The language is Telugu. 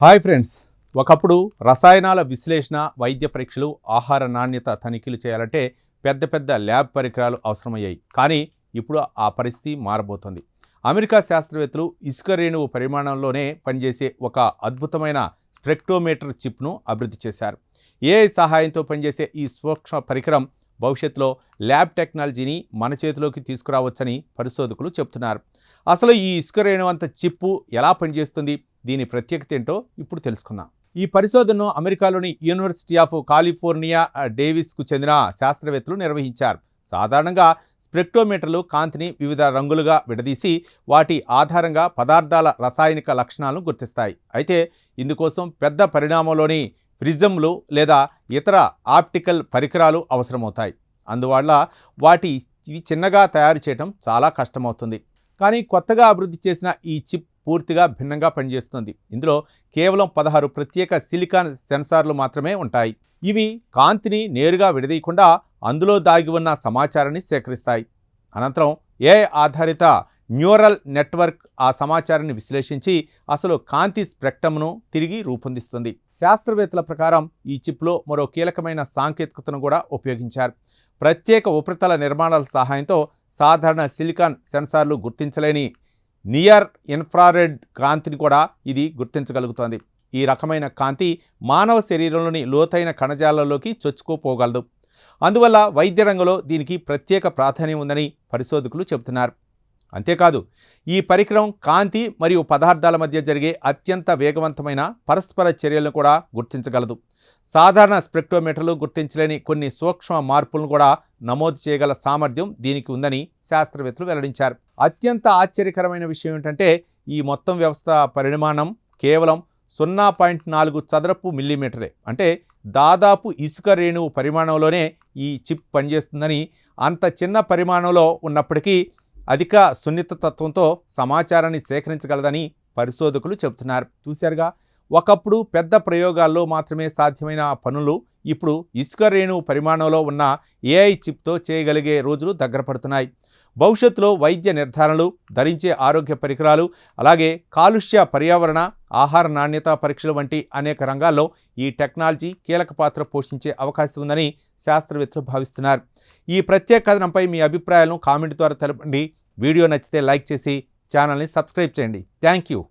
హాయ్ ఫ్రెండ్స్, ఒకప్పుడు రసాయనాల విశ్లేషణ, వైద్య పరీక్షలు, ఆహార నాణ్యత తనిఖీలు చేయాలంటే పెద్ద పెద్ద ల్యాబ్ పరికరాలు అవసరమయ్యాయి. కానీ ఇప్పుడు ఆ పరిస్థితి మారబోతోంది. అమెరికా శాస్త్రవేత్తలు ఇసుక రేణువు పరిమాణంలోనే పనిచేసే ఒక అద్భుతమైన స్పెక్ట్రోమీటర్ చిప్ను అభివృద్ధి చేశారు. ఏఐ సహాయంతో పనిచేసే ఈ సూక్ష్మ పరికరం భవిష్యత్తులో ల్యాబ్ టెక్నాలజీని మన చేతిలోకి తీసుకురావచ్చని పరిశోధకులు చెబుతున్నారు. అసలు ఈ ఇసుక రేణువంత చిప్పు ఎలా పనిచేస్తుంది, దీని ప్రత్యేకత ఏంటో ఇప్పుడు తెలుసుకుందాం. ఈ పరిశోధనను అమెరికాలోని యూనివర్సిటీ ఆఫ్ కాలిఫోర్నియా డేవిస్కు చెందిన శాస్త్రవేత్తలు నిర్వహించారు. సాధారణంగా స్పెక్ట్రోమీటర్లు కాంతిని వివిధ రంగులుగా విడదీసి వాటి ఆధారంగా పదార్థాల రసాయనిక లక్షణాలను గుర్తిస్తాయి. అయితే ఇందుకోసం పెద్ద పరిమాణంలోని ప్రిజంలు లేదా ఇతర ఆప్టికల్ పరికరాలు అవసరమవుతాయి. అందువల్ల వాటి చిన్నగా తయారు చేయడం చాలా కష్టమవుతుంది. కానీ కొత్తగా అభివృద్ధి చేసిన ఈ చిప్ పూర్తిగా భిన్నంగా పనిచేస్తుంది. ఇందులో కేవలం 16 ప్రత్యేక సిలికాన్ సెన్సార్లు మాత్రమే ఉంటాయి. ఇవి కాంతిని నేరుగా విడదీయకుండా అందులో దాగి ఉన్న సమాచారాన్ని సేకరిస్తాయి. అనంతరం ఏఐ ఆధారిత న్యూరల్ నెట్వర్క్ ఆ సమాచారాన్ని విశ్లేషించి అసలు కాంతి స్పెక్ట్రమ్ను తిరిగి రూపొందిస్తుంది. శాస్త్రవేత్తల ప్రకారం ఈ చిప్లో మరో కీలకమైన సాంకేతికతను కూడా ఉపయోగించారు. ప్రత్యేక ఉపరితల నిర్మాణాల సహాయంతో సాధారణ సిలికాన్ సెన్సార్లు గుర్తించలేని నియర్ ఇన్ఫ్రారెడ్ కాంతిని కూడా ఇది గుర్తించగలుగుతోంది. ఈ రకమైన కాంతి మానవ శరీరంలోని లోతైన కణజాలాల్లోకి చొచ్చుకుపోగలదు. అందువల్ల వైద్య రంగంలో దీనికి ప్రత్యేక ప్రాధాన్యం ఉందని పరిశోధకులు చెబుతున్నారు. అంతేకాదు, ఈ పరికరం కాంతి మరియు పదార్థాల మధ్య జరిగే అత్యంత వేగవంతమైన పరస్పర చర్యలను కూడా గుర్తించగలదు. సాధారణ స్పెక్ట్రోమీటర్లు గుర్తించలేని కొన్ని సూక్ష్మ మార్పులను కూడా నమోదు చేయగల సామర్థ్యం దీనికి ఉందని శాస్త్రవేత్తలు వెల్లడించారు. అత్యంత ఆశ్చర్యకరమైన విషయం ఏంటంటే ఈ మొత్తం వ్యవస్థ పరిమాణం కేవలం 0.4 చదరపు మిల్లీమీటరే. అంటే దాదాపు ఇసుక రేణువు పరిమాణంలోనే ఈ చిప్ పనిచేస్తుందని, అంత చిన్న పరిమాణంలో ఉన్నప్పటికీ అధిక సున్నితత్వంతో సమాచారాన్ని సేకరించగలదని పరిశోధకులు చెబుతున్నారు. చూశారుగా, ఒకప్పుడు పెద్ద ప్రయోగాల్లో మాత్రమే సాధ్యమైన పనులు ఇప్పుడు ఇసుక రేణువు పరిమాణంలో ఉన్న ఏఐ చిప్తో చేయగలిగే రోజులు దగ్గర పడుతున్నాయి. భవిష్యత్తులో వైద్య నిర్ధారణలు, ధరించే ఆరోగ్య పరికరాలు, అలాగే కాలుష్య పర్యావరణ, ఆహార నాణ్యత పరీక్షలు వంటి అనేక రంగాల్లో ఈ టెక్నాలజీ కీలక పాత్ర పోషించే అవకాశం ఉందని శాస్త్రవేత్తలు భావిస్తున్నారు. ఈ ప్రత్యేక కథనంపై మీ అభిప్రాయాలను కామెంట్ ద్వారా తెలపండి. వీడియో నచ్చితే లైక్ చేసి ఛానల్ని సబ్స్క్రైబ్ చేయండి. Thank you.